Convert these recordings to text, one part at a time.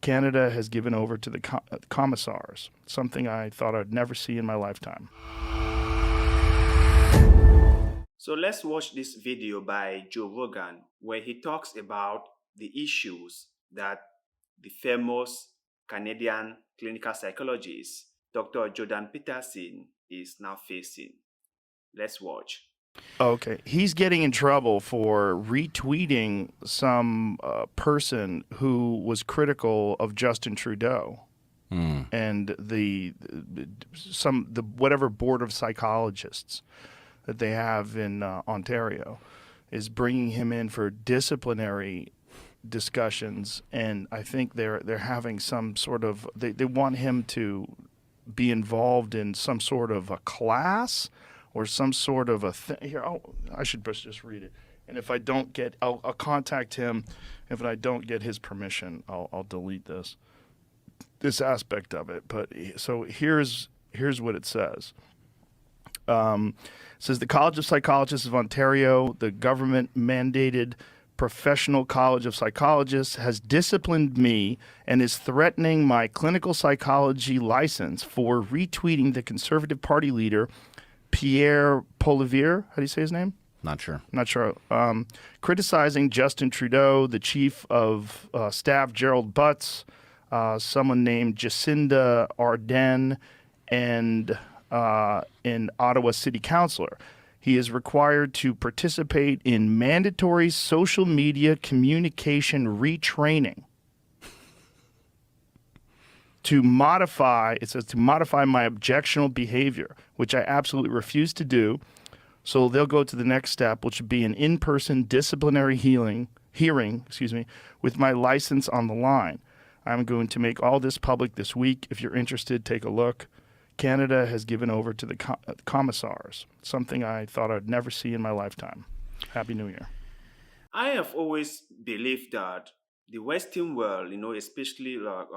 Canada has given over to the commissars, something I thought I'd never see in my lifetime. So let's watch this video by Joe Rogan where he talks about the issues that the famous Canadian clinical psychologist, Dr. Jordan Peterson, is now facing. Let's watch. Okay, he's getting in trouble for retweeting some person who was critical of Justin Trudeau and the whatever board of psychologists that they have in Ontario is bringing him in for disciplinary discussions, and I think they're having some sort of they want him to be involved in some sort of a class or some sort of a thing. Here, I should just read it. And if I don't get, I'll contact him. If I don't get his permission, I'll delete this aspect of it. But so here's what it says. It says the College of Psychologists of Ontario, the government mandated Professional College of Psychologists, has disciplined me and is threatening my clinical psychology license for retweeting the Conservative Party leader Pierre Poilievre. How do you say his name? Not sure. Not sure. Criticizing Justin Trudeau, the chief of staff Gerald Butts, someone named Jacinda Ardern, and an Ottawa city councillor. He is required to participate in mandatory social media communication retraining to modify, it says, to modify my objectionable behavior, which I absolutely refuse to do. So they'll go to the next step, which would be an in-person disciplinary hearing, with my license on the line. I'm going to make all this public this week. If you're interested, take a look. Canada has given over to the commissars, something I thought I'd never see in my lifetime. Happy New Year. I have always believed that the Western world, especially like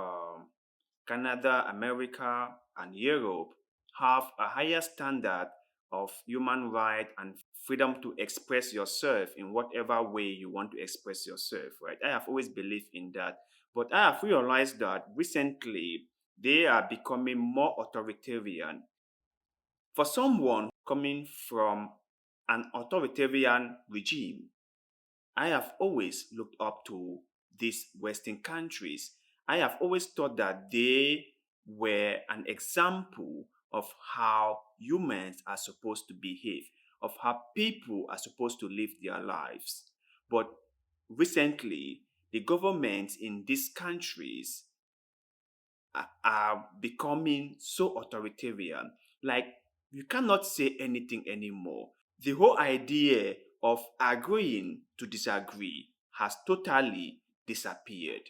Canada, America, and Europe, have a higher standard of human right and freedom to express yourself in whatever way you want to express yourself, right? I have always believed in that. But I have realized that recently they are becoming more authoritarian. For someone coming from an authoritarian regime, I have always looked up to these Western countries. I have always thought that they were an example of how humans are supposed to behave, of how people are supposed to live their lives. But recently, the governments in these countries are becoming so authoritarian. Like, you cannot say anything anymore. The whole idea of agreeing to disagree has totally disappeared.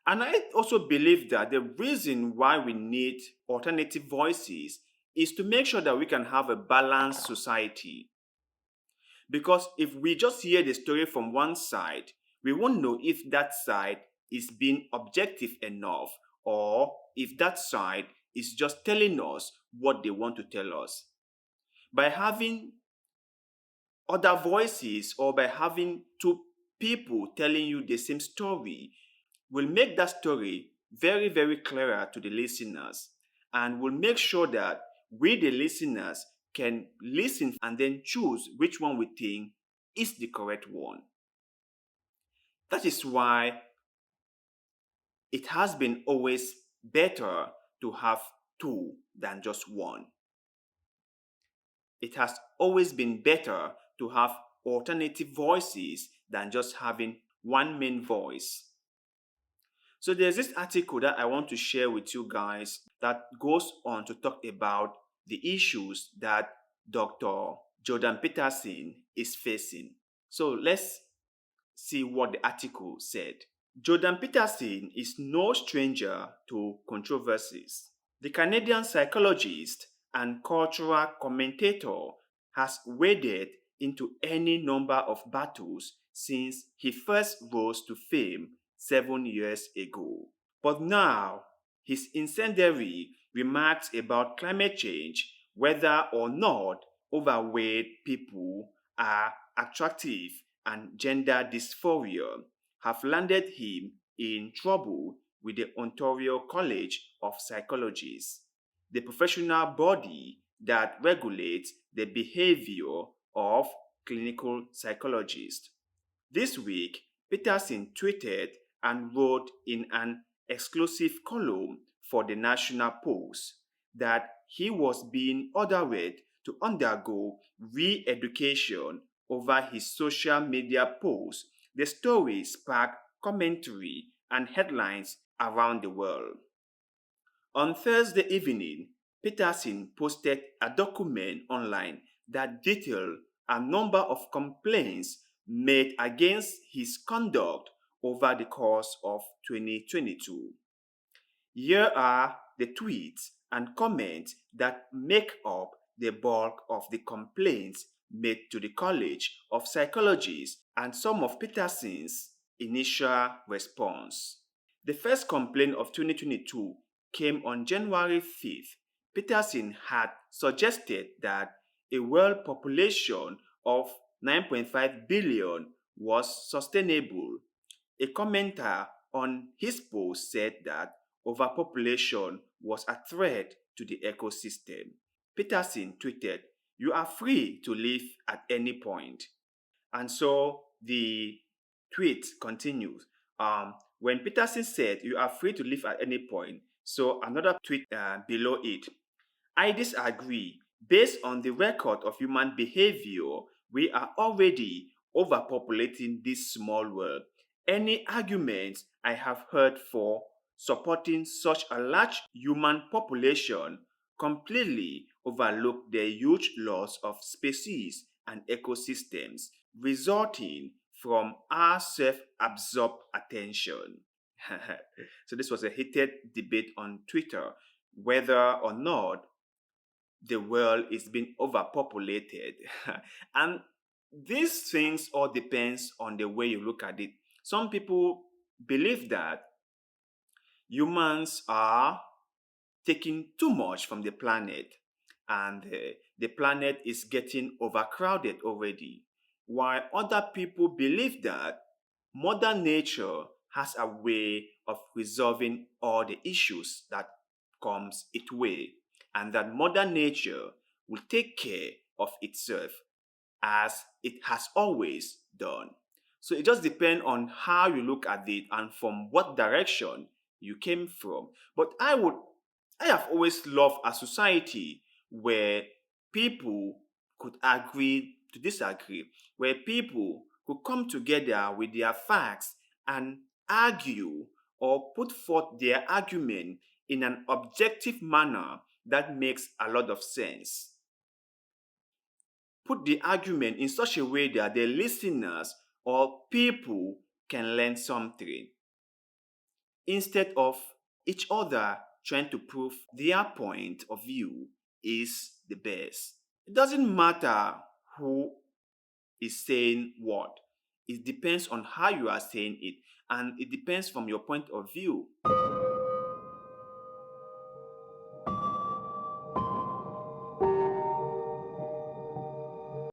And I also believe that the reason why we need alternative voices is to make sure that we can have a balanced society. Because if we just hear the story from one side, we won't know if that side is being objective enough or if that side is just telling us what they want to tell us. By having other voices or by having two people telling you the same story will make that story very, very clearer to the listeners and will make sure that we, the listeners, can listen and then choose which one we think is the correct one. That is why it has been always better to have two than just one. It has always been better to have alternative voices than just having one main voice. So there's this article that I want to share with you guys that goes on to talk about the issues that Dr. Jordan Peterson is facing. So let's see what the article said. Jordan Peterson is no stranger to controversies. The Canadian psychologist and cultural commentator has waded into any number of battles since he first rose to fame 7 years ago. But now, his incendiary remarks about climate change, whether or not overweight people are attractive, and gender dysphoria have landed him in trouble with the Ontario College of Psychologists, the professional body that regulates the behavior of clinical psychologists. This week, Peterson tweeted and wrote in an exclusive column for the National Post that he was being ordered to undergo re-education over his social media posts. The story sparked commentary and headlines around the world. On Thursday evening, Peterson posted a document online that detailed a number of complaints made against his conduct over the course of 2022. Here are the tweets and comments that make up the bulk of the complaints made to the College of Psychologists and some of Peterson's initial response. The first complaint of 2022 came on January 5th. Peterson had suggested that a world population of 9.5 billion was sustainable. A commenter on his post said that overpopulation was a threat to the ecosystem. Peterson tweeted, "You are free to leave at any point." And so the tweet continues. When Peterson said, "You are free to leave at any point," so another tweet below it, "I disagree. Based on the record of human behavior, we are already overpopulating this small world. Any arguments I have heard for supporting such a large human population completely overlook the huge loss of species and ecosystems resulting from our self-absorbed attention." So this was a heated debate on Twitter whether or not the world is being overpopulated. And these things all depends on the way you look at it. Some people believe that humans are taking too much from the planet and the planet is getting overcrowded already, while other people believe that mother nature has a way of resolving all the issues that comes its way, and that mother nature will take care of itself as it has always done. So it just depends on how you look at it and from what direction you came from. But I have always loved a society where people could agree to disagree, where people could come together with their facts and argue or put forth their argument in an objective manner that makes a lot of sense. Put the argument in such a way that the listeners or people can learn something instead of each other trying to prove their point of view is the best. It doesn't matter who is saying what. It depends on how you are saying it, and it depends from your point of view.